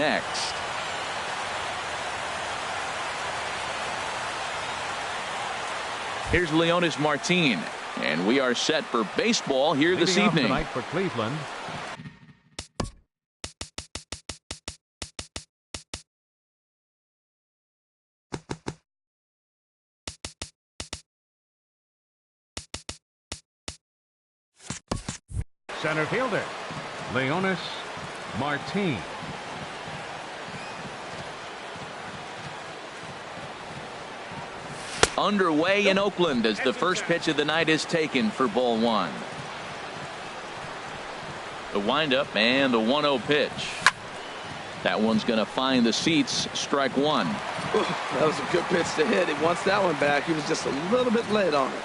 next. Here's Leonis Martin, and we are set for baseball here this evening. Tonight for Cleveland. Center fielder, Leonis Martin. Underway in Oakland as the first pitch of the night is taken for ball one. The windup and the 1-0 pitch. That one's going to find the seats. Strike one. Ooh, that was a good pitch to hit. He wants that one back. He was just a little bit late on it.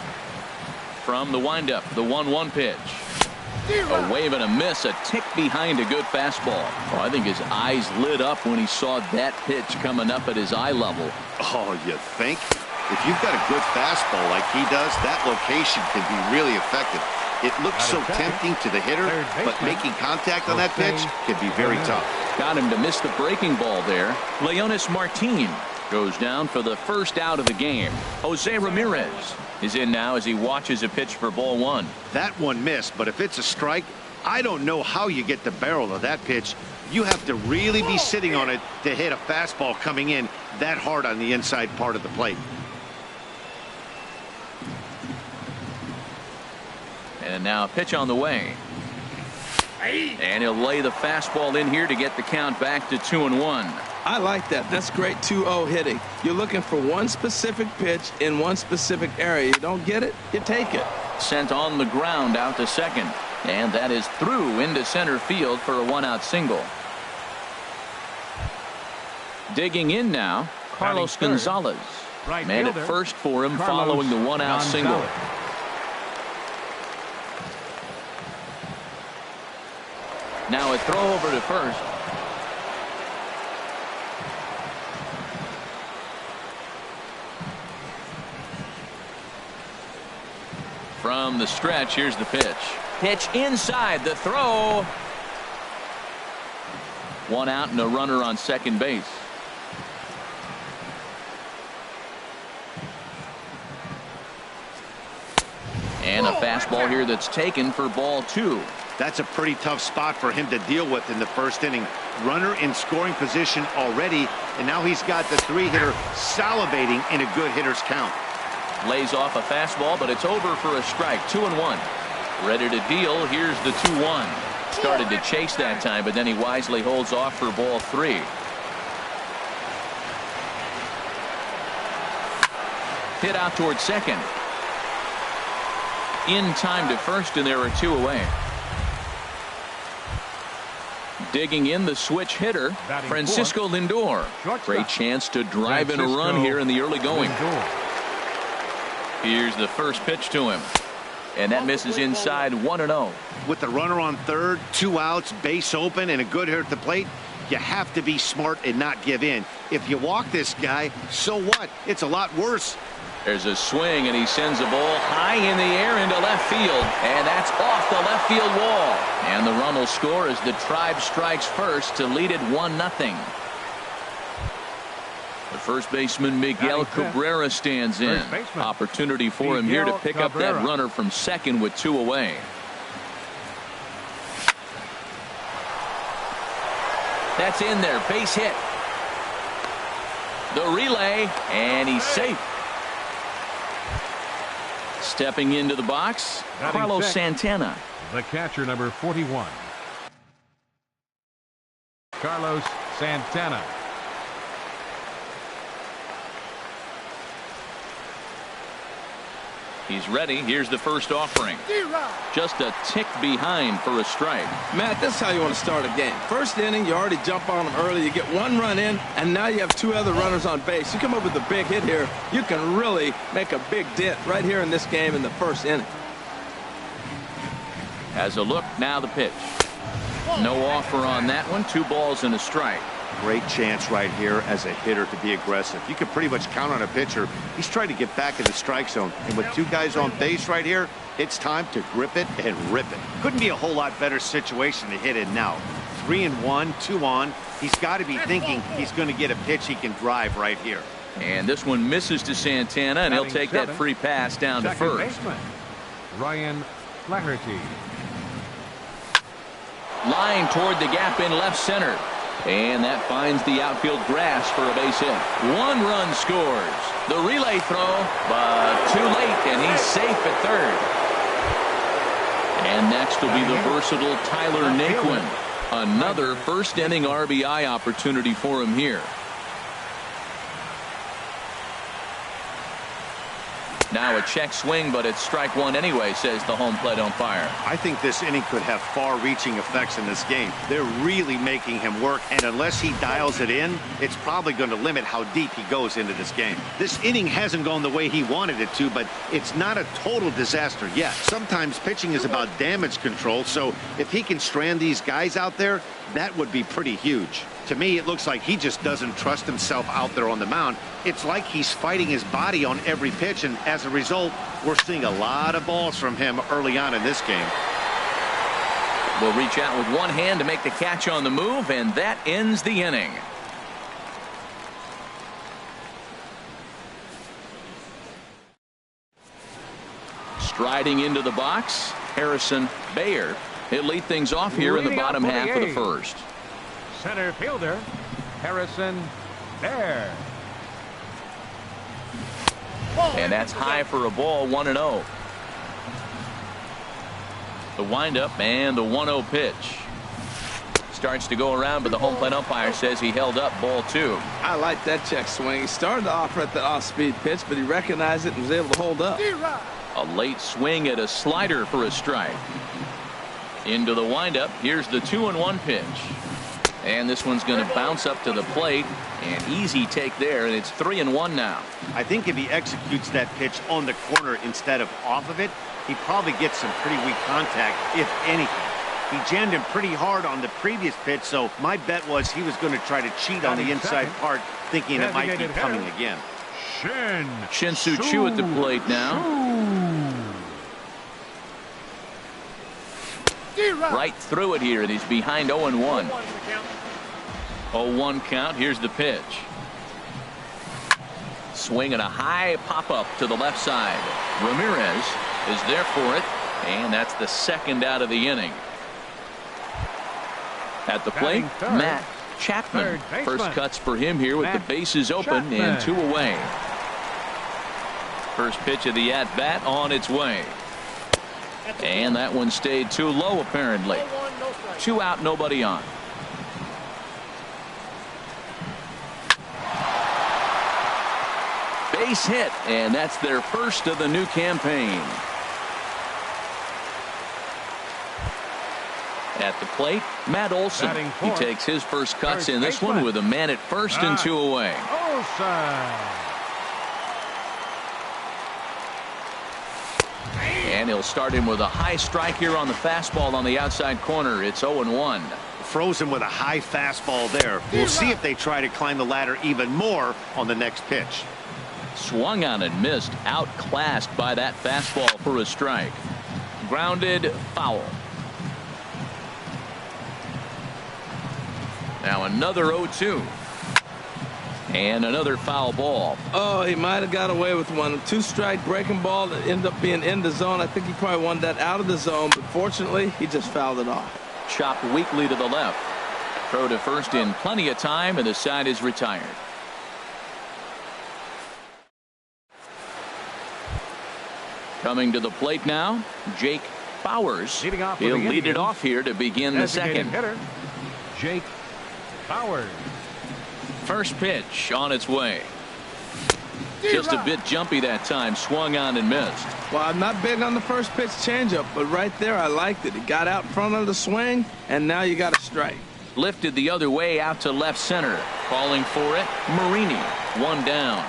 From the windup, the 1-1 pitch. A wave and a miss, a tick behind a good fastball. Oh, I think his eyes lit up when he saw that pitch coming up at his eye level. Oh, you think? If you've got a good fastball like he does, that location can be really effective. It looks so tempting to the hitter, but making contact on that pitch can be very tough. Got him to miss the breaking ball there. Leonis Martin goes down for the first out of the game. Jose Ramirez is in now as he watches a pitch for ball one. That one missed, but if it's a strike, I don't know how you get the barrel of that pitch. You have to really be sitting on it to hit a fastball coming in that hard on the inside part of the plate. And now a pitch on the way. And he'll lay the fastball in here to get the count back to 2-1. I like that. That's great 2-0 hitting. You're looking for one specific pitch in one specific area. You don't get it, you take it. Sent on the ground out to second. And that is through into center field for a 1-out single. Digging in now, Carlos Gonzalez. Man at first for him following the 1-out single. Now a throw over to first. From the stretch, here's the pitch. Pitch inside, the throw. 1 out and a runner on second base. And a fastball here that's taken for ball two. That's a pretty tough spot for him to deal with in the first inning. Runner in scoring position already, and now he's got the 3-hitter salivating in a good hitter's count. Lays off a fastball, but it's over for a strike. 2-1. Ready to deal. Here's the 2-1. Started to chase that time, but then he wisely holds off for ball three. Hit out towards second. In time to first, and there are 2 away. Digging in the switch hitter, Francisco Lindor. Great chance to drive in a run here in the early going. Here's the first pitch to him. And that misses inside 1-0. With the runner on third, 2 outs, base open, and a good hitter at the plate, you have to be smart and not give in. If you walk this guy, so what? It's a lot worse. There's a swing, and he sends a ball high in the air into left field, and that's off the left field wall. And the run will score as the Tribe strikes first to lead it 1-0. The first baseman Miguel Cabrera stands in. Opportunity for him here to pick up that runner from second with 2 away. That's in there, base hit. The relay, and he's safe. Stepping into the box, Carlos Santana. The catcher, number 41. Carlos Santana. He's ready. Here's the first offering. Just a tick behind for a strike. Matt, this is how you want to start a game. First inning, you already jump on them early. You get 1 run in, and now you have 2 other runners on base. You come up with a big hit here, you can really make a big dent right here in this game in the first inning. Has a look, now the pitch. No offer on that one. 2 balls and a strike. Great chance right here as a hitter to be aggressive. You can pretty much count on a pitcher. He's trying to get back in the strike zone. And with 2 guys on base right here, it's time to grip it and rip it. Couldn't be a whole lot better situation to hit in now. 3-1, 2 on. He's got to be thinking he's going to get a pitch he can drive right here. And this one misses to Santana, and he'll take that free pass down to first. Baseman, Ryan Flaherty. Line toward the gap in left center. And that finds the outfield grass for a base hit. 1 run scores. The relay throw, but too late, and he's safe at third. And next will be the versatile Tyler Naquin. Another first inning RBI opportunity for him here. Now a check swing, but it's strike one anyway, says the home plate umpire. I think this inning could have far-reaching effects in this game. They're really making him work, and unless he dials it in, it's probably going to limit how deep he goes into this game. This inning hasn't gone the way he wanted it to, but it's not a total disaster yet. Sometimes pitching is about damage control, so if he can strand these guys out there, that would be pretty huge. To me, it looks like he just doesn't trust himself out there on the mound. It's like he's fighting his body on every pitch, and as a result, we're seeing a lot of balls from him early on in this game. Will reach out with one hand to make the catch on the move, and that ends the inning. Striding into the box, Harrison Bader. He'll lead things off here in the bottom half of the first. Center fielder, Harrison Bader. And that's high for a ball, 1-0. The windup and the 1-0 pitch. Starts to go around, but the home plate umpire says he held up ball 2. I like that check swing. He started off at the off-speed pitch, but he recognized it and was able to hold up. A late swing at a slider for a strike. Into the windup. Here's the 2-1 pitch. And this one's going to bounce up to the plate. An easy take there, and it's 3-1 now. I think if he executes that pitch on the corner instead of off of it, he probably gets some pretty weak contact, if anything. He jammed him pretty hard on the previous pitch, so my bet was he was going to try to cheat on the inside part, thinking it might be coming again. Shin-Soo Choo at the plate now. Right through it here, and he's behind 0-1. 0-1 count. Here's the pitch. Swing and a high pop-up to the left side. Ramirez is there for it, and that's the second out of the inning. At the plate, Matt Chapman. First cuts for him here with the bases open and 2 away. First pitch of the at-bat on its way. And that one stayed too low, apparently. 2 out, nobody on. Base hit, and that's their first of the new campaign. At the plate, Matt Olson. He takes his first cuts in this one with a man at first and 2 away. And he'll start him with a high strike here on the fastball on the outside corner. It's 0-1. Frozen with a high fastball there. We'll see if they try to climb the ladder even more on the next pitch. Swung on and missed. Outclassed by that fastball for a strike. Grounded foul. Now another 0-2. And another foul ball. Oh, he might have got away with one. 2-strike breaking ball that ended up being in the zone. I think he probably wanted that out of the zone, but fortunately, he just fouled it off. Chopped weakly to the left. Throw to first in plenty of time, and the side is retired. Coming to the plate now, Jake Bowers. He'll lead it off here to begin the second. Hitter, Jake Bowers. First pitch on its way. Just a bit jumpy that time. Swung on and missed. Well, I'm not big on the first pitch changeup, but right there I liked it. He got out in front of the swing, and now you got a strike. Lifted the other way out to left center. Calling for it, Marini. 1 down.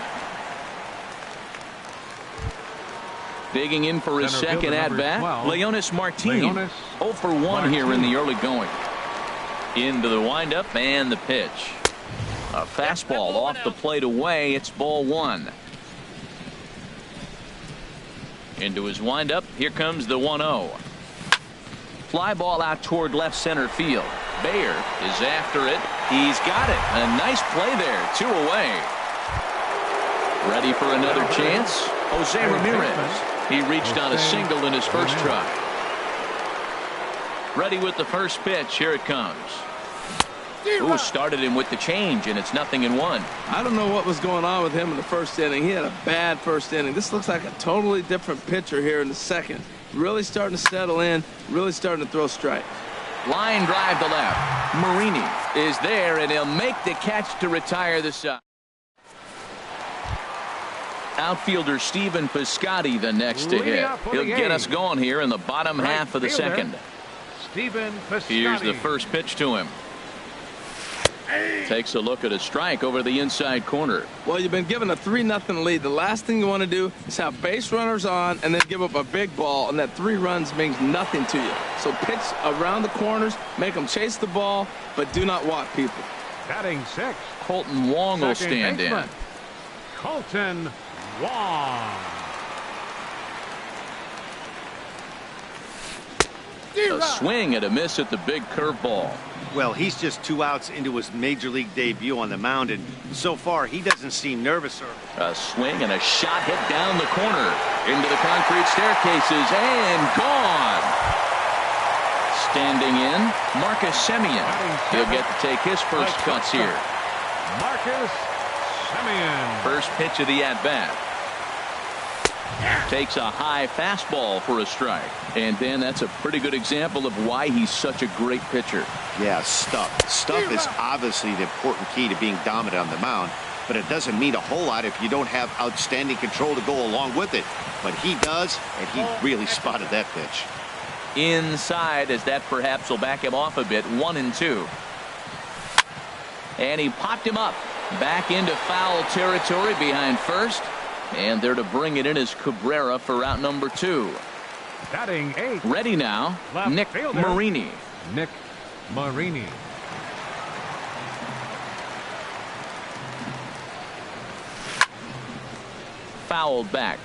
Digging in for his second at-bat, Leonis Martin. 0 for 1 here in the early going. Into the windup and the pitch. A fastball off the plate away. It's ball 1. Into his windup. Here comes the 1-0. Fly ball out toward left center field. Bayer is after it. He's got it. A nice play there. 2 away. Ready for another chance. Jose Ramirez. He reached on a single in his first try. Ready with the first pitch. Here it comes. Ooh, started him with the change, and it's 0-1. I don't know what was going on with him in the first inning. He had a bad first inning. This looks like a totally different pitcher here in the second. Really starting to settle in, really starting to throw strikes. Line drive to left. Marini is there, and he'll make the catch to retire the side. Outfielder Stephen Piscotty the next to hit. He'll get us going here in the bottom half of the second. Stephen Piscotty. Here's the first pitch to him. Takes a look at a strike over the inside corner. Well, you've been given a 3-0 lead. The last thing you want to do is have base runners on and then give up a big ball, and that 3 runs means nothing to you. So pitch around the corners, make them chase the ball, but do not walk people. Batting 6. Colton Wong will stand in. Colton Wong. A swing and a miss at the big curveball. Well, he's just 2 outs into his major league debut on the mound, and so far he doesn't seem nervous. A swing and a shot hit down the corner into the concrete staircases and gone. Standing in, Marcus Semien. He'll get to take his first cuts here. Marcus Semien. First pitch of the at-bat. Takes a high fastball for a strike. And Ben, that's a pretty good example of why he's such a great pitcher. Yeah, stuff. Stuff is obviously the important key to being dominant on the mound, but it doesn't mean a whole lot if you don't have outstanding control to go along with it. But he does, and he really spotted that pitch. Inside, as that perhaps will back him off a bit. 1-2. And he popped him up. Back into foul territory behind first. And there to bring it in is Cabrera for out number 2. Batting 8. Ready now, Left Nick fielder. Marini. Nick Marini. Fouled back.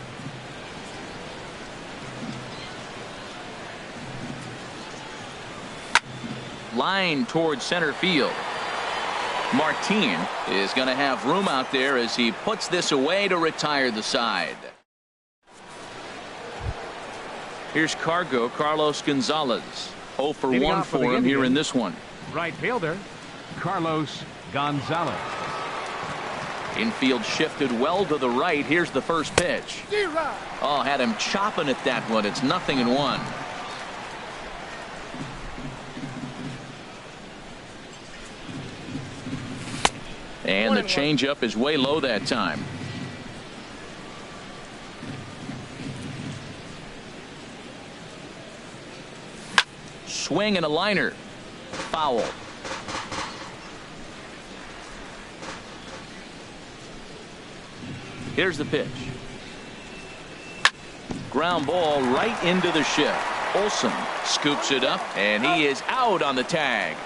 Line towards center field. Martin is going to have room out there as he puts this away to retire the side. Here's Carlos Gonzalez. 0 for 1 for him here in this one. Right fielder, Carlos Gonzalez. Infield shifted well to the right. Here's the first pitch. Oh, had him chopping at that one. It's 0-1. And the changeup is way low that time. Swing and a liner. Foul. Here's the pitch. Ground ball right into the shift. Olson scoops it up, and he is out on the tag.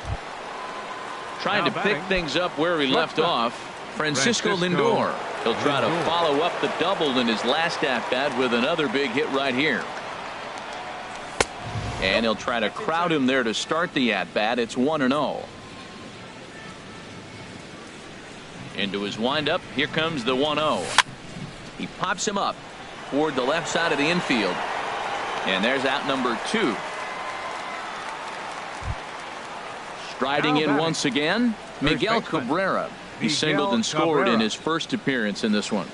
Trying to pick things up where he left off. Francisco Lindor. He'll try to follow up the double in his last at-bat with another big hit right here. And he'll try to crowd him there to start the at-bat. It's 1-0. Into his windup. Here comes the 1-0. He pops him up toward the left side of the infield. And there's out number 2. Striding in once again, Miguel Cabrera. He singled and scored in his first appearance in this one.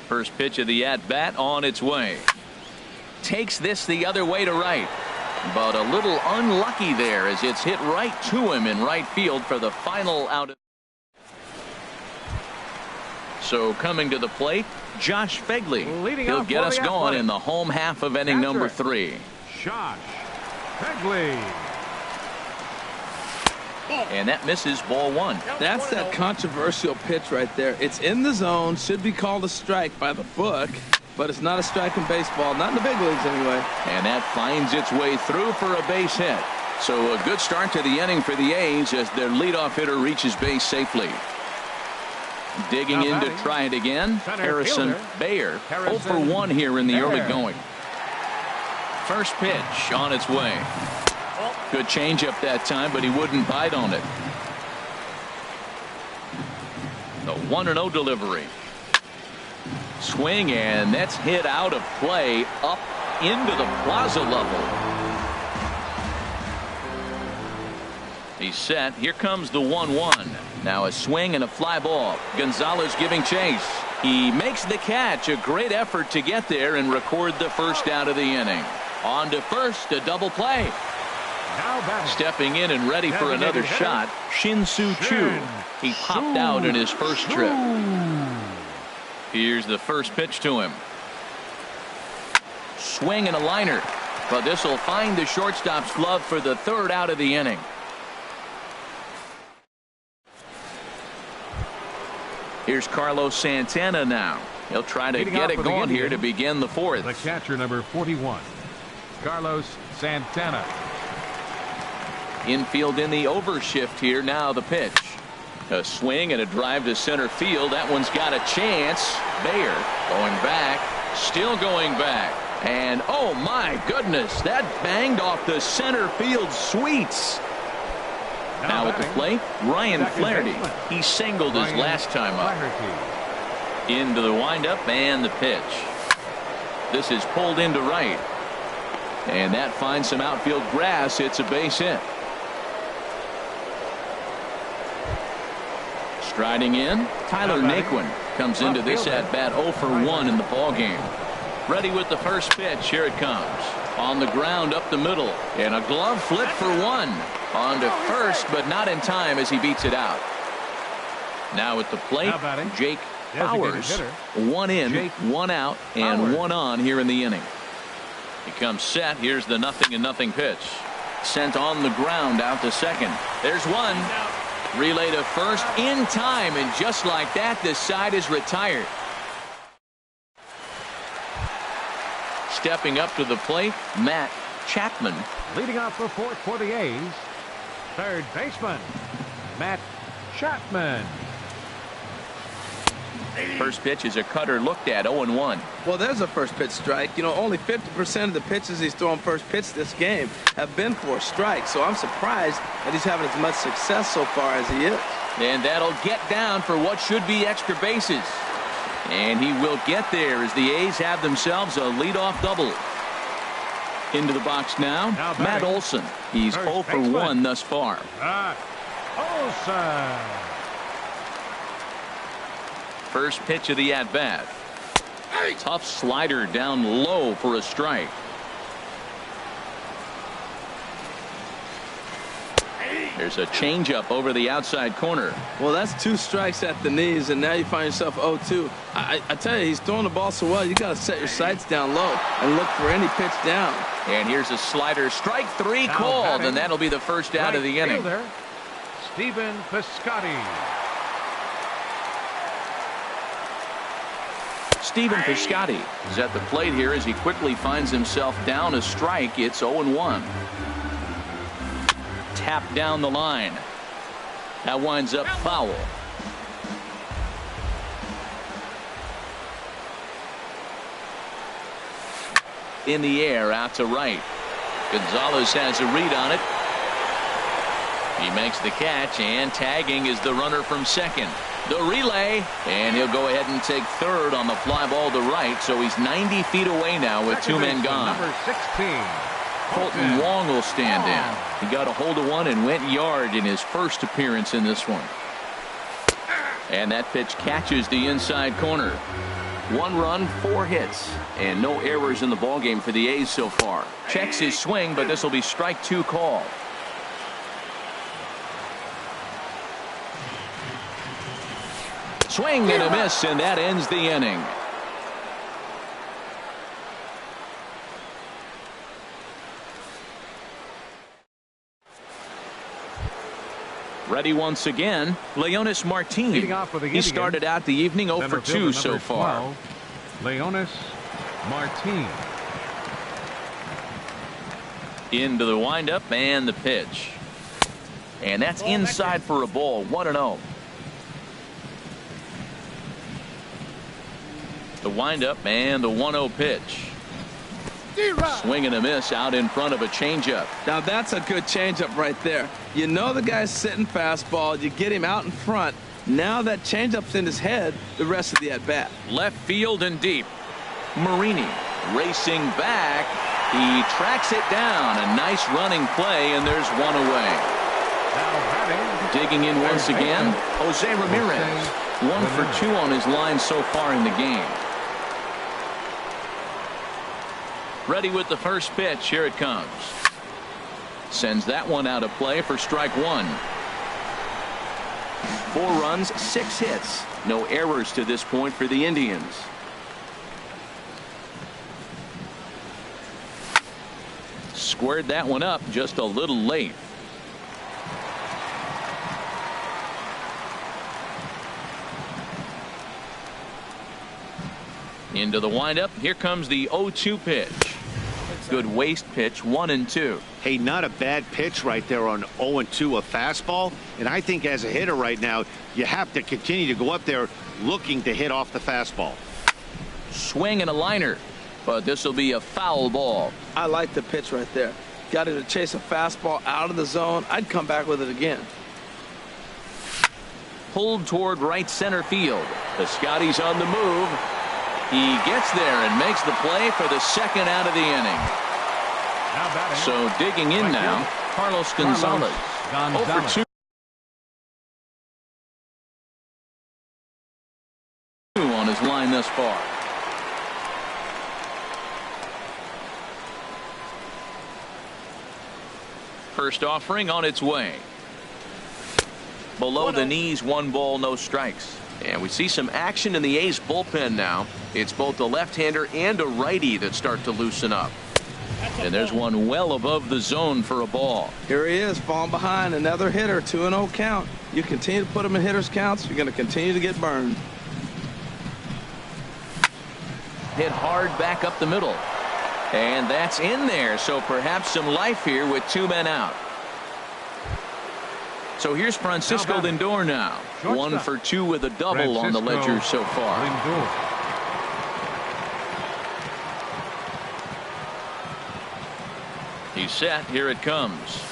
First pitch of the at-bat on its way. Takes this the other way to right. But a little unlucky there as it's hit right to him in right field for the final out. So coming to the plate, Josh Phegley. He'll get us going in the home half of inning number 3. Josh Phegley. And that misses ball 1. That's that controversial pitch right there. It's in the zone, should be called a strike by the book, but it's not a strike in baseball, not in the big leagues anyway. And that finds its way through for a base hit. So a good start to the inning for the A's as their leadoff hitter reaches base safely. Digging in to try it again, Harrison Bayer. 0 for 1 here in the early going. First pitch on its way. Good changeup that time, but he wouldn't bite on it. The 1-0 delivery. Swing, and that's hit out of play up into the plaza level. He's set. Here comes the 1-1. Now a swing and a fly ball. Gonzalez giving chase. He makes the catch. A great effort to get there and record the first out of the inning. On to first, a double play. Stepping in and ready for another shot, Shin-Soo Choo. He popped out in his first trip. Here's the first pitch to him. Swing and a liner. But this will find the shortstop's glove for the third out of the inning. Here's Carlos Santana now. He'll try to get it going here to begin the fourth. The catcher, number 41, Carlos Santana. Infield in the overshift here. Now the pitch. A swing and a drive to center field. That one's got a chance. Bayer going back. Still going back. And oh my goodness, that banged off the center field sweets. Now at the plate, Ryan Flaherty. He singled his last time up. Into the windup and the pitch. This is pulled into right. And that finds some outfield grass. It's a base hit. Striding in, Tyler Naquin comes into this at bat 0 for 1 in the ball game. Ready with the first pitch. Here it comes. On the ground up the middle. And a glove flip for 1. On to first, but not in time as he beats it out. Now at the plate, Jake Bauers. 1 in, 1 out, and 1 on here in the inning. He comes set. Here's the 0-0 pitch. Sent on the ground out to second. There's one. Relay to first in time, and just like that, the side is retired. Stepping up to the plate, Matt Chapman. Leading off the fourth for the A's, third baseman, Matt Chapman. First pitch is a cutter looked at, 0-1. Well, there's a first pitch strike. You know, only 50% of the pitches he's throwing first pitch this game have been for strikes. So I'm surprised that he's having as much success so far as he is. And that'll get down for what should be extra bases. And he will get there as the A's have themselves a leadoff double. Into the box now Matt Olson. He's 0 for 1 thus far. Olson. First pitch of the at-bat. Tough slider down low for a strike. There's a changeup over the outside corner. Well, that's 2 strikes at the knees, and now you find yourself 0-2. I tell you, he's throwing the ball so well, you got to set your sights down low and look for any pitch down. And here's a slider. Strike 3 called, and that'll be the first out of the inning. Stephen Piscotty. Stephen Piscotty is at the plate here as he quickly finds himself down a strike. It's 0-1. Tap down the line. That winds up foul. In the air out to right. Gonzalez has a read on it. He makes the catch, and tagging is the runner from second. The relay, and he'll go ahead and take third on the fly ball to right, so he's 90 feet away now with 2 men gone. Number 16. Colton Wong will stand in. He got a hold of one and went yard in his first appearance in this one. And that pitch catches the inside corner. 1 run, 4 hits, and no errors in the ballgame for the A's so far. Checks his swing, but this will be strike 2 call. Swing and a miss, and that ends the inning. Ready once again, Leonis Martin. He started out the evening 0 for 2 so far. Leonis Martin. Into the windup and the pitch. And that's inside for a ball, 1-0. The windup and the 1-0 pitch. Swing and a miss out in front of a changeup. Now that's a good changeup right there. You know the guy's sitting fastball. You get him out in front. Now that changeup's in his head the rest of the at-bat. Left field and deep. Marini racing back. He tracks it down. A nice running play, and there's one away. Digging in once again, Jose Ramirez. 1 for 2 on his line so far in the game. Ready with the first pitch. Here it comes. Sends that one out of play for strike 1. 4 runs, 6 hits. No errors to this point for the Indians. Squared that one up just a little late. Into the windup. Here comes the 0-2 pitch. Good waste pitch, 1-2. Hey, not a bad pitch right there on 0-2, a fastball. And I think as a hitter right now, you have to continue to go up there looking to hit off the fastball. Swing and a liner, but this will be a foul ball. I like the pitch right there. Got it to chase a fastball out of the zone. I'd come back with it again. Pulled toward right center field. The Scotty's on the move. He gets there and makes the play for the second out of the inning. So digging in now, Carlos Gonzalez. 0 for 2 on his line thus far. First offering on its way. Below the knees, 1 ball, no strikes. And we see some action in the A's bullpen now. It's both a left-hander and a righty that start to loosen up. And there's one well above the zone for a ball. Here he is, falling behind. Another hitter, 2-0 count. You continue to put him in hitters' counts, you're going to continue to get burned. Hit hard back up the middle. And that's in there, so perhaps some life here with 2 men out. So here's Francisco Lindor now. 1 for 2 with a double on the ledger so far. He's set. Here it comes.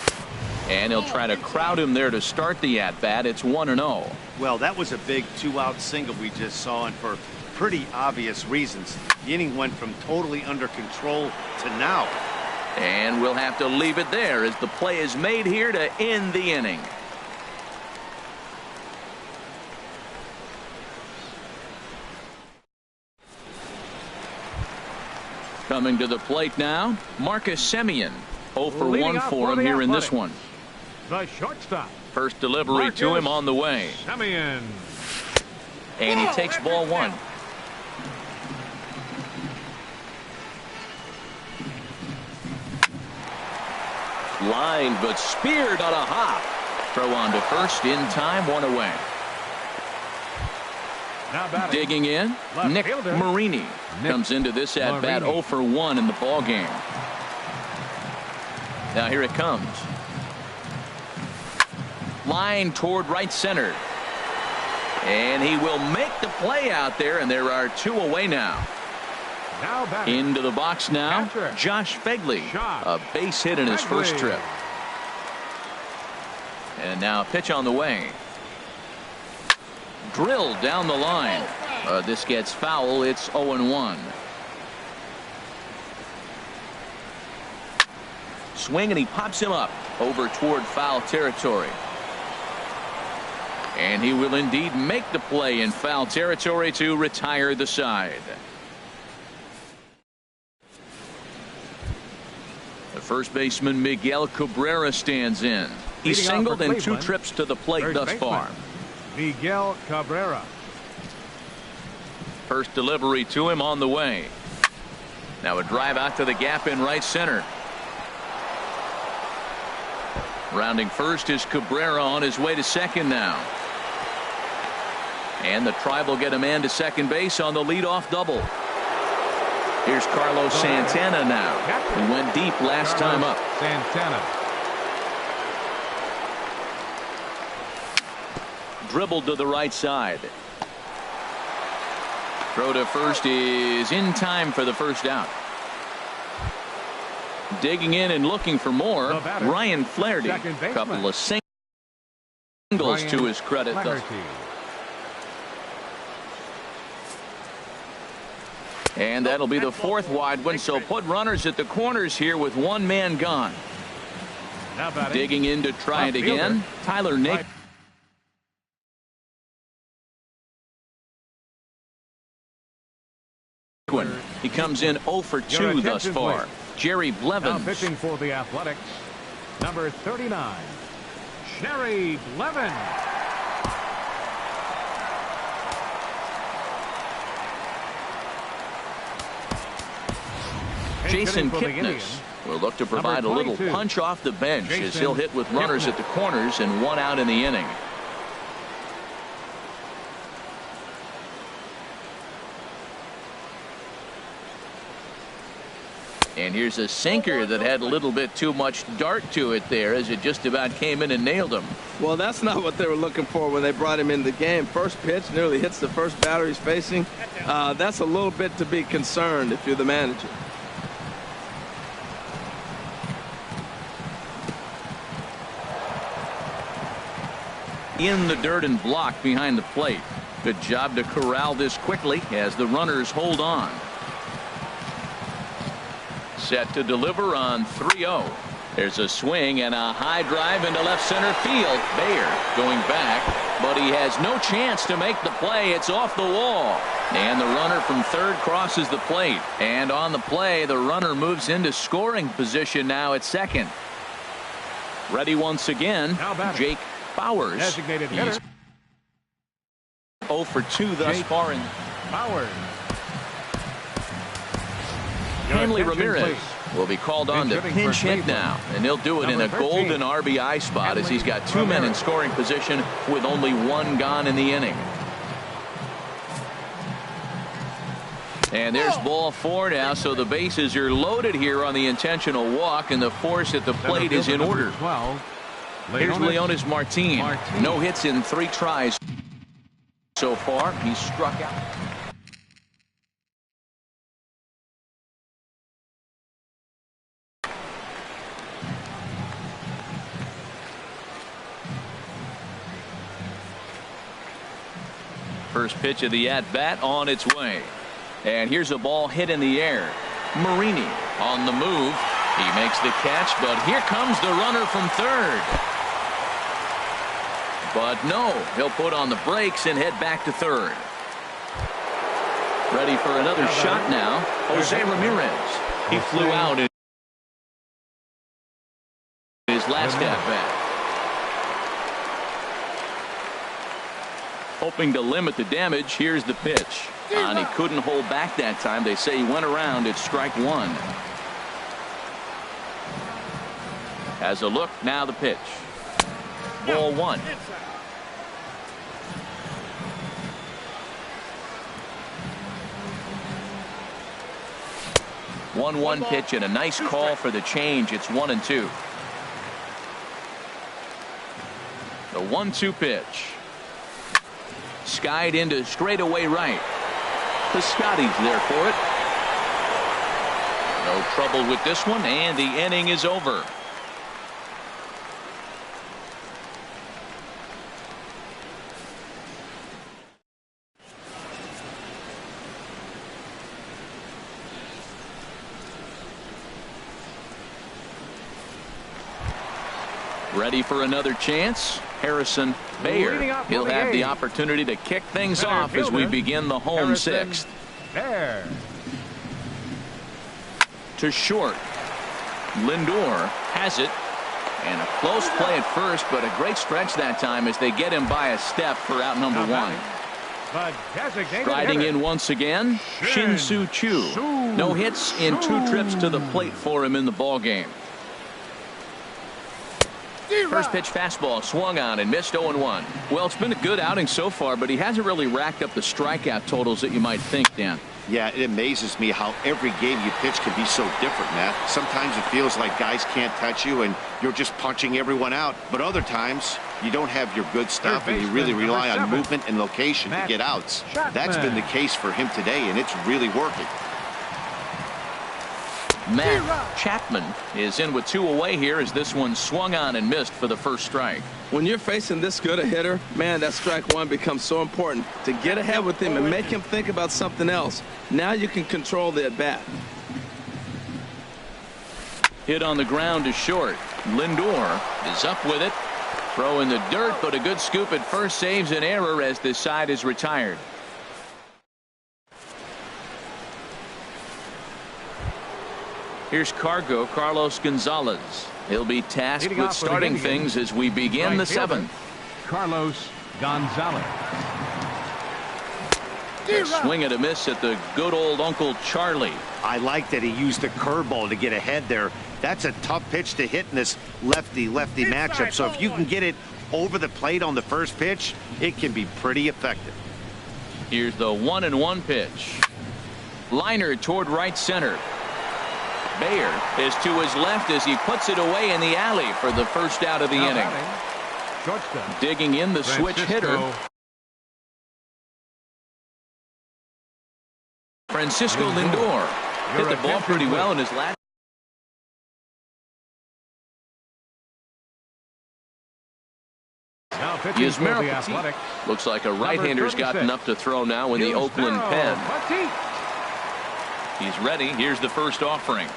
And he'll try to crowd him there to start the at-bat. It's 1-0. Well, that was a big 2-out single we just saw, and for pretty obvious reasons. The inning went from totally under control to now. And we'll have to leave it there as the play is made here to end the inning. Coming to the plate now, Marcus Semien. 0 for 1 for him here in this one. The shortstop. First delivery to him on the way. Semien. And he takes ball 1. Lined but speared on a hop. Throw on to first in time, 1 away. Digging in, Nick Marini comes into this at bat 0 for 1 in the ball game. Now here it comes. Line toward right center. And he will make the play out there, and there are 2 away now. Into the box now, Josh Phegley. A base hit in his first trip. And now a pitch on the way. Drilled down the line. This gets foul. It's 0-1. Swing, and he pops him up over toward foul territory. And he will indeed make the play in foul territory to retire the side. The first baseman Miguel Cabrera stands in. He's singled in 2 trips to the plate thus far. Miguel Cabrera. First delivery to him on the way. Now a drive out to the gap in right center. Rounding first is Cabrera on his way to second now. And the Tribe will get a man to second base on the leadoff double. Here's Carlos Santana now. He went deep last time up. Santana. Dribbled to the right side. Throw to first is in time for the first out. Digging in and looking for more, Ryan Flaherty. A couple of singles to his credit, though. And that'll be the fourth wide one, so put runners at the corners here with one man gone. Digging in to try it again, Tyler Nick. He comes in 0 for 2 thus far. Jerry Blevins. Now pitching for the Athletics, number 39, Jerry Blevins. Jason Kipnis will look to provide a little punch off the bench as he'll hit with runners at the corners and one out in the inning. And here's a sinker that had a little bit too much dart to it there as it just about came in and nailed him. Well, that's not what they were looking for when they brought him in the game. First pitch nearly hits the first batter he's facing. That's a little bit to be concerned if you're the manager. In the dirt and blocked behind the plate. Good job to corral this quickly as the runners hold on. Set to deliver on 3-0. There's a swing and a high drive into left center field. Bayer going back, but he has no chance to make the play. It's off the wall. And the runner from third crosses the plate. And on the play, the runner moves into scoring position now at second. Ready once again, Jake Bowers. Designated hitter. He's 0 for 2 thus far in. Bowers. Hanley Ramirez will be called on to pinch hit now, and he'll do it in a golden RBI spot as he's got two men in scoring position with only one gone in the inning. And there's ball 4 now, so the bases are loaded here on the intentional walk, and the force at the plate is in order. Here's Leonis Martin. No hits in 3 tries so far. He's struck out. First pitch of the at-bat on its way. And here's a ball hit in the air. Marini on the move. He makes the catch, but here comes the runner from third. But no, he'll put on the brakes and head back to third. Ready for another shot now, Jose Ramirez. He flew out in his last at-bat. Hoping to limit the damage, here's the pitch. And he couldn't hold back that time. They say he went around at strike 1. As a look, now the pitch. Ball 1. One pitch and a nice call for the change. It's 1-2. The 1-2 pitch. Skied into straightaway right. Piscotty's there for it. No trouble with this one, and the inning is over. Ready for another chance? Harrison Bayer. He'll have the opportunity to kick things off as we begin the home 6th. There. To short. Lindor has it. And a close play at first, but a great stretch that time as they get him by a step for out number 1. Striding in once again, Shin-Soo Choo. No hits in 2 trips to the plate for him in the ballgame. First pitch fastball swung on and missed 0-1. Well, it's been a good outing so far, but he hasn't really racked up the strikeout totals that you might think, Dan. Yeah, it amazes me how every game you pitch can be so different, Matt. Sometimes it feels like guys can't touch you and you're just punching everyone out. But other times you don't have your good stuff and you really rely on movement and location to get outs. That's been the case for him today, and it's really working. Matt Chapman is in with 2 away here as this one swung on and missed for the first strike. When you're facing this good a hitter, man, that strike one becomes so important to get ahead with him and make him think about something else. Now you can control the at-bat. Hit on the ground to short. Lindor is up with it. Throw in the dirt, but a good scoop at first saves an error as this side is retired. Here's Carlos Gonzalez. He'll be tasked with starting things as we begin the 7th. Carlos Gonzalez. A swing and a miss at the good old Uncle Charlie. I like that he used a curveball to get ahead there. That's a tough pitch to hit in this lefty-lefty matchup. So if you can get it over the plate on the first pitch, it can be pretty effective. Here's the 1-1 pitch. Liner toward right center. Bayer is to his left as he puts it away in the alley for the first out of the inning. Digging in the switch hitter. Francisco Lindor hit the ball pretty well in his last. Yasmero looks like a right-hander's got enough to throw now in the Oakland pen. He's ready. Here's the first offering.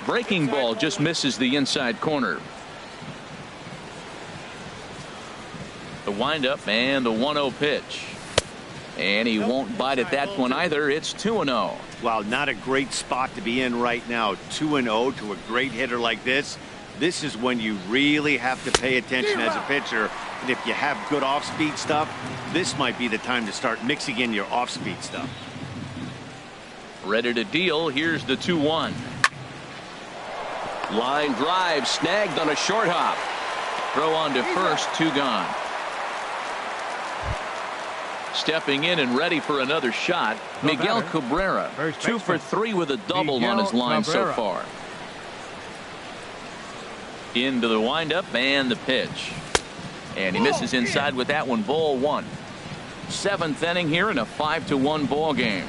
Breaking ball just misses the inside corner. The windup and the 1-0 pitch. And he won't bite at that one either. It's 2-0. Wow, not a great spot to be in right now. 2-0 to a great hitter like this. This is when you really have to pay attention as a pitcher. And if you have good off-speed stuff, this might be the time to start mixing in your off-speed stuff. Ready to deal. Here's the 2-1. Line drive snagged on a short hop. Throw on to first, 2 gone. Stepping in and ready for another shot, Miguel Cabrera. 2 for 3 with a double on his line so far. Into the windup and the pitch. And he misses inside with that one. Ball 1. 7th inning here in a 5-1 ball game.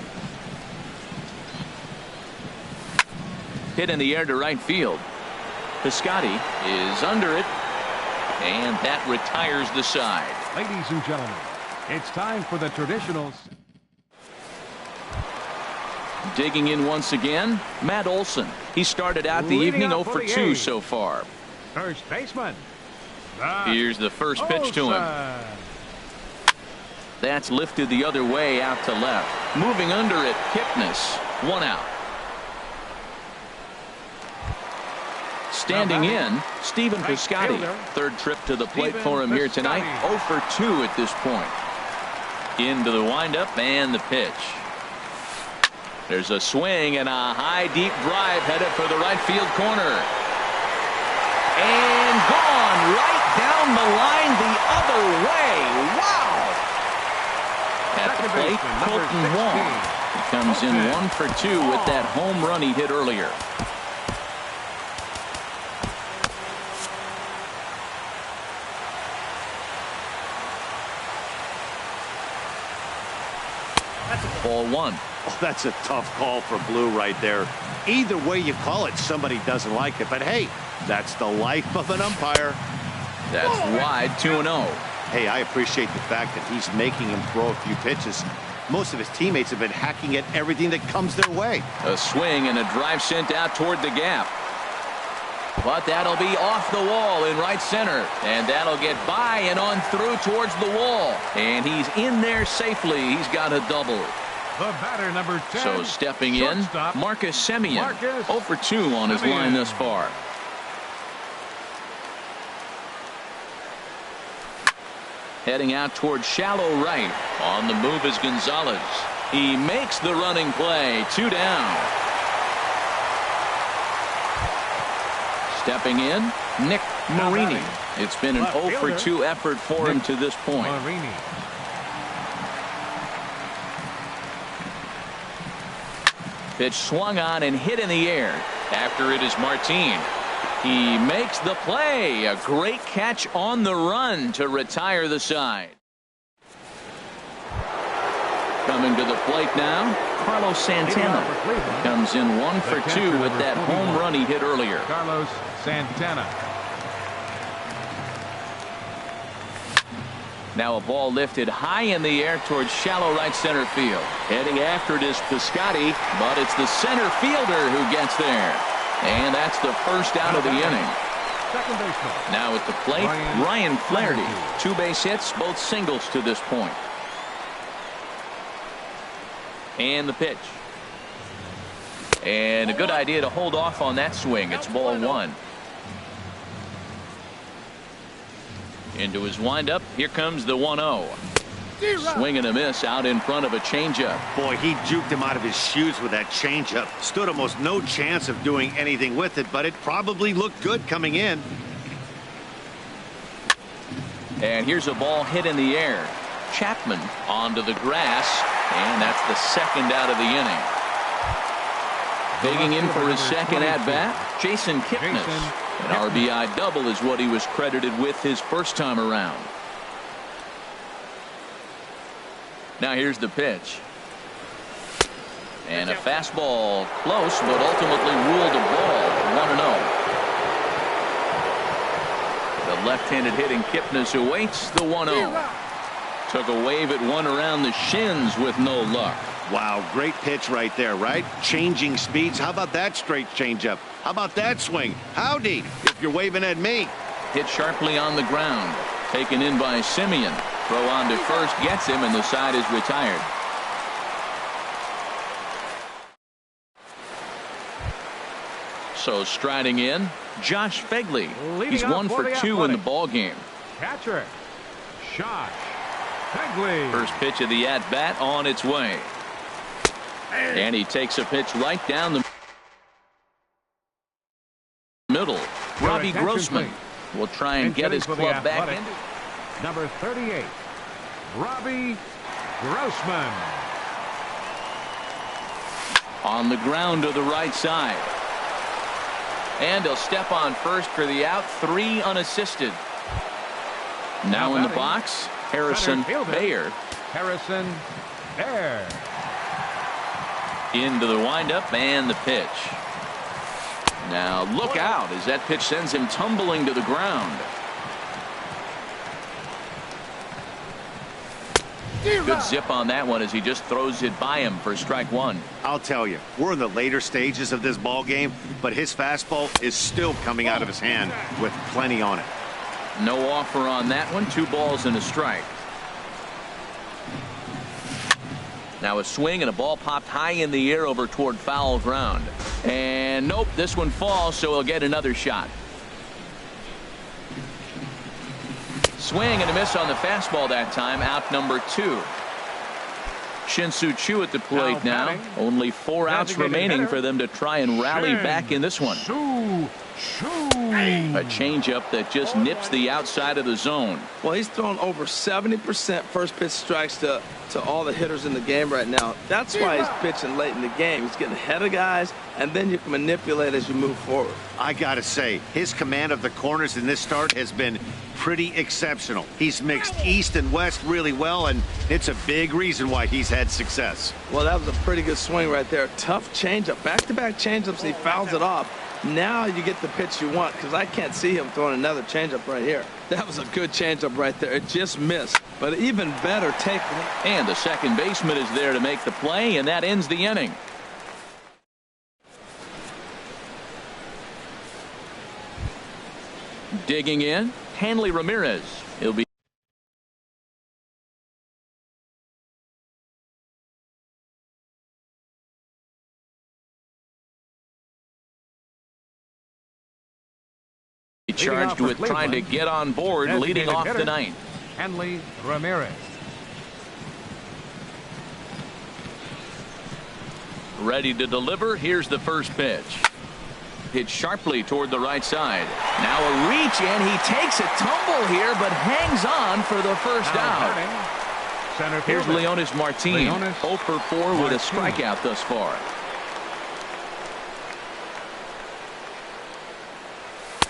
Hit in the air to right field. Piscotty is under it, and that retires the side. Ladies and gentlemen, it's time for the traditionals. Digging in once again, Matt Olson. He started out the evening 0 for 2 so far. First baseman. Here's the first pitch to him. That's lifted the other way out to left. Moving under it, Kipnis. 1 out. Standing in, Stephen Piscotty. 3rd trip to the plate for him here tonight. 0 for 2 at this point. Into the windup and the pitch. There's a swing and a high deep drive headed for the right field corner. And gone right down the line the other way. Wow! At the plate, Colton Wong. He comes in 1 for 2 with that home run he hit earlier. Ball 1. Oh, that's a tough call for Blue right there. Either way you call it, somebody doesn't like it. But hey, that's the life of an umpire. That's wide. 2-0. Hey, I appreciate the fact that he's making him throw a few pitches. Most of his teammates have been hacking at everything that comes their way. A swing and a drive sent out toward the gap. But that'll be off the wall in right center. And that'll get by and on through towards the wall. And he's in there safely. He's got a double. The batter, number 10. So stepping in, Marcus Semien. 0 for 2 on his line thus far. Heading out towards shallow right. On the move is Gonzalez. He makes the running play. 2 down. Stepping in, Nick Marini. It's been an 0 for 2 effort for him to this point. Pitch swung on and hit in the air. After it is Martin. He makes the play. A great catch on the run to retire the side. Coming to the plate now, Carlos Santana. Comes in 1 for 2 with that home run he hit earlier. Carlos Santana. Now a ball lifted high in the air towards shallow right center field. Heading after it is Piscotty, but it's the center fielder who gets there. And that's the first out of the inning. Second baseman. Now at the plate, Ryan Flaherty. 2 base hits, both singles to this point. And the pitch. And a good idea to hold off on that swing. It's ball 1. Into his windup. Here comes the 1-0. Swing and a miss out in front of a changeup. Boy, he juked him out of his shoes with that changeup. Stood almost no chance of doing anything with it, but it probably looked good coming in. And here's a ball hit in the air. Chapman onto the grass, and that's the second out of the inning. Digging in for his second at-bat, Jason Kipnis. An RBI double is what he was credited with his first time around. Now here's the pitch. And a fastball close, but ultimately ruled a ball. 1-0. The left-handed hitting Kipnis awaits the 1-0. Took a wave at one around the shins with no luck. Wow, great pitch right there, right? Changing speeds. How about that straight changeup? How about that swing? Howdy, if you're waving at me. Hit sharply on the ground. Taken in by Simeon. Throw on to first gets him, and the side is retired. So striding in, Josh Fegley. He's 1 for 2 in the ball game. Catcher, Josh Fegley. First pitch of the at-bat on its way. And he takes a pitch right down the middle. Robbie Grossman will try and get his club back in. Number 38, Robbie Grossman. On the ground to the right side. And he'll step on first for the out. 3 unassisted. Now in the box, Harrison Baer. Harrison Baer. Into the windup and the pitch. Now look out as that pitch sends him tumbling to the ground. Good zip on that one as he just throws it by him for strike 1. I'll tell you, we're in the later stages of this ball game, but his fastball is still coming out of his hand with plenty on it. No offer on that one. 2 balls and a strike. Now a swing and a ball popped high in the air over toward foul ground. And nope, this one falls, so he'll get another shot. Swing and a miss on the fastball that time. Out number 2. Shin-Soo Choo at the plate now. Only 4 outs remaining for them to try and rally back in this one. A changeup that just nips the outside of the zone. Well, he's thrown over 70% first pitch strikes to all the hitters in the game right now. That's why he's pitching late in the game. He's getting ahead of guys, and then you can manipulate as you move forward. I gotta say, his command of the corners in this start has been pretty exceptional. He's mixed east and west really well, and it's a big reason why he's had success. Well, that was a pretty good swing right there. Tough changeup. Back-to-back changeups, and he fouls it off. Now you get the pitch you want, because I can't see him throwing another changeup right here. That was a good changeup right there. It just missed, but even better take. And the second baseman is there to make the play, and that ends the inning. Digging in, Hanley Ramirez. He'll be charged with trying to get on board, leading off the ninth. Hanley Ramirez. Ready to deliver. Here's the first pitch. Hit sharply toward the right side. Now a reach, and he takes a tumble here, but hangs on for the first out. Here's Leonis Martin. 0 for 4 with a strikeout thus far.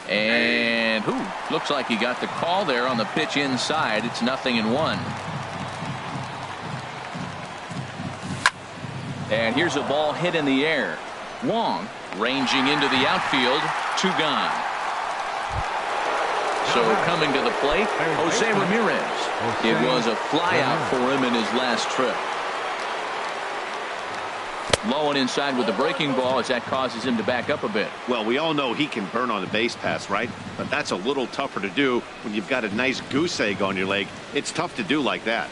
And looks like he got the call there on the pitch inside. It's 0-1. And here's a ball hit in the air. Wong ranging into the outfield. 2 gone. So coming to the plate, Jose Ramirez. It was a flyout for him in his last trip. Low and inside with the breaking ball as that causes him to back up a bit. Well, we all know he can burn on the base pass, right? But that's a little tougher to do when you've got a nice goose egg on your leg. It's tough to do like that.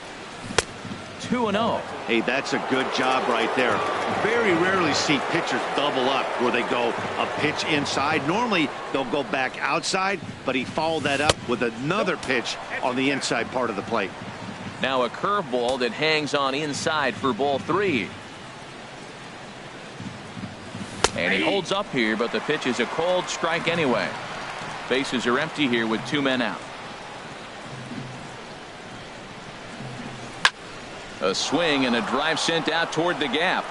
2-0. Hey, that's a good job right there. Very rarely see pitchers double up where they go a pitch inside. Normally, they'll go back outside, but he followed that up with another pitch on the inside part of the plate. Now a curveball that hangs on inside for ball 3. And he holds up here, but the pitch is a cold strike anyway. Bases are empty here with 2 men out. A swing and a drive sent out toward the gap.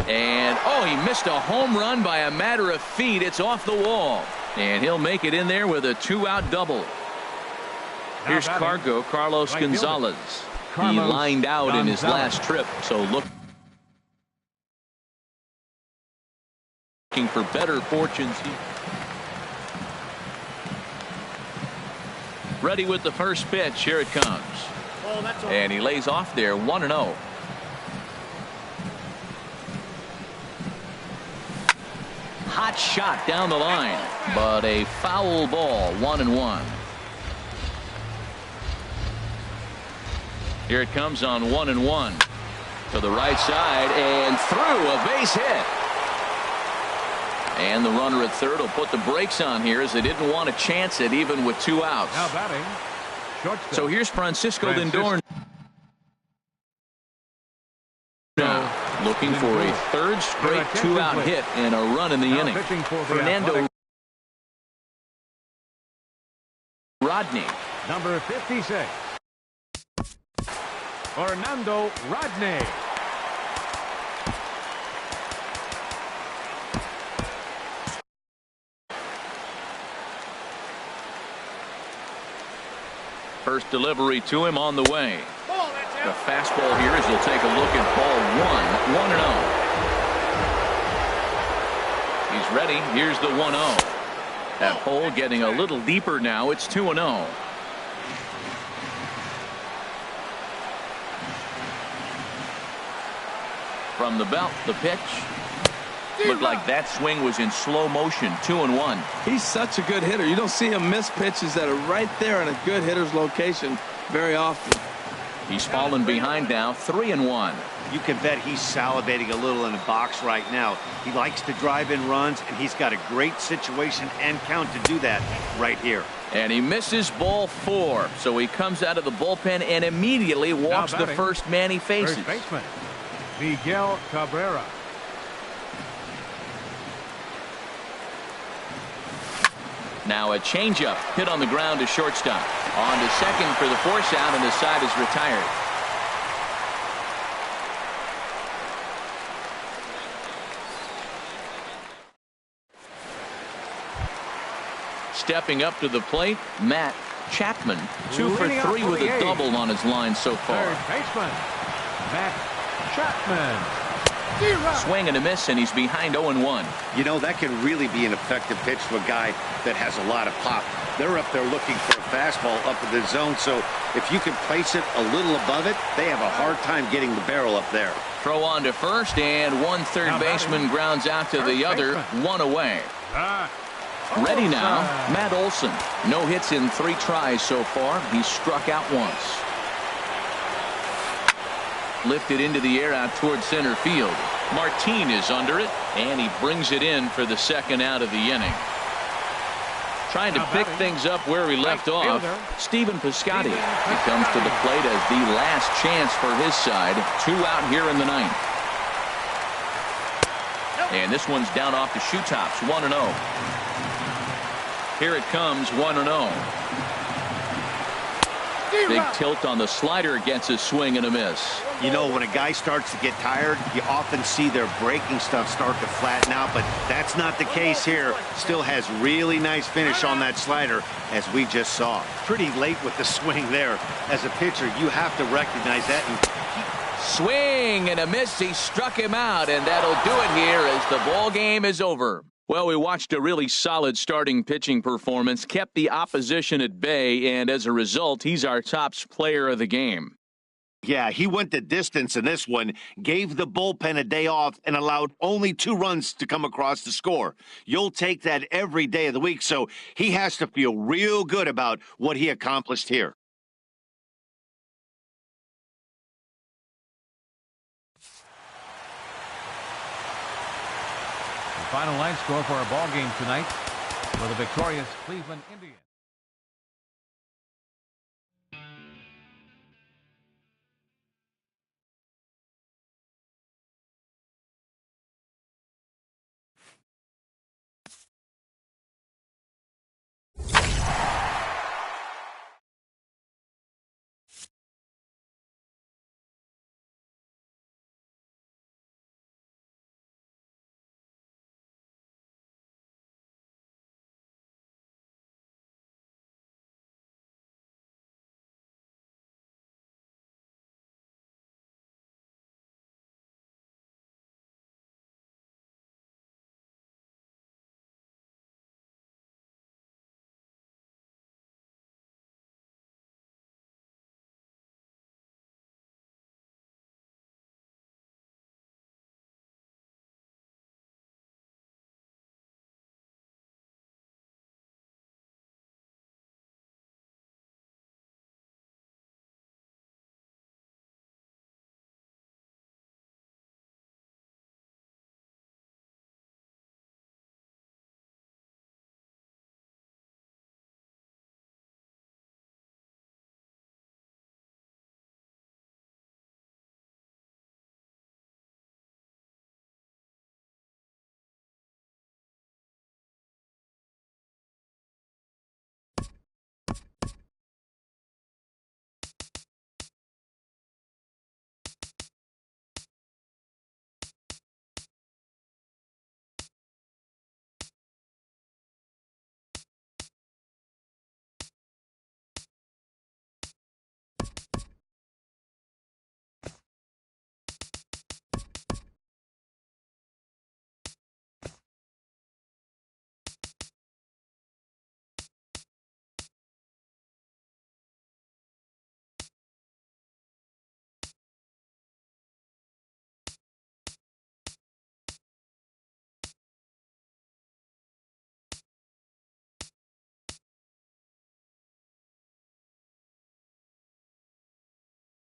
And, oh, he missed a home run by a matter of feet. It's off the wall. And he'll make it in there with a 2-out double. Here's Carlos Gonzalez. He lined out in his last trip, so looking for better fortunes. Ready with the first pitch. Here it comes. And he lays off there. 1-0. Hot shot down the line, but a foul ball. 1-1. Here it comes on 1-1 to the right side and through. A base hit. And the runner at third will put the brakes on here as they didn't want to chance it even with 2 outs. Now batting, shortstop. So here's Francisco Lindor now looking for a third straight 2-out hit and a run in the inning. Fernando Rodney. Number 56. Fernando Rodney. First delivery to him on the way. The fastball here as he'll take a look at ball 1. 1-0. He's ready. Here's the 1-0. That hole getting a little deeper now. It's 2-0. From the belt, the pitch. Looked like that swing was in slow motion. 2-1. He's such a good hitter. You don't see him miss pitches that are right there in a good hitter's location very often. He's fallen behind now. 3-1. You can bet he's salivating a little in the box right now. He likes to drive in runs, and he's got a great situation and count to do that right here. And he misses ball 4. So he comes out of the bullpen and immediately walks the first man he faces. First baseman, Miguel Cabrera. Now a changeup hit on the ground to shortstop. On to second for the force out, and the side is retired. Stepping up to the plate, Matt Chapman. 2 for 3 with a double on his line so far. Third baseman, Matt Chapman. Swing and a miss, and he's behind 0-1. You know, that can really be an effective pitch to a guy that has a lot of pop. They're up there looking for a fastball up in the zone, so if you can place it a little above it, they have a hard time getting the barrel up there. Throw on to first, and one third baseman grounds out to the other. 1 away. Ready now, Matt Olson. No hits in 3 tries so far. He's struck out once. Lifted into the air out toward center field. Martin is under it, and he brings it in for the second out of the inning. Trying to pick things up where he left off, Stephen Piscotty. He comes to the plate as the last chance for his side. 2 out here in the 9th. And this one's down off the shoe tops. 1-0. Here it comes. 1-0. Big tilt on the slider, gets a swing and a miss. You know, when a guy starts to get tired, you often see their breaking stuff start to flatten out, but that's not the case here. Still has really nice finish on that slider, as we just saw. Pretty late with the swing there. As a pitcher, you have to recognize that and keep Swing and a miss. He struck him out, and that'll do it here as the ball game is over. Well, we watched a really solid starting pitching performance, kept the opposition at bay, and as a result, he's our top player of the game. Yeah, he went the distance in this one, gave the bullpen a day off, and allowed only 2 runs to come across the score. You'll take that every day of the week, so he has to feel real good about what he accomplished here. The final line score for our ball game tonight for the victorious Cleveland Indians.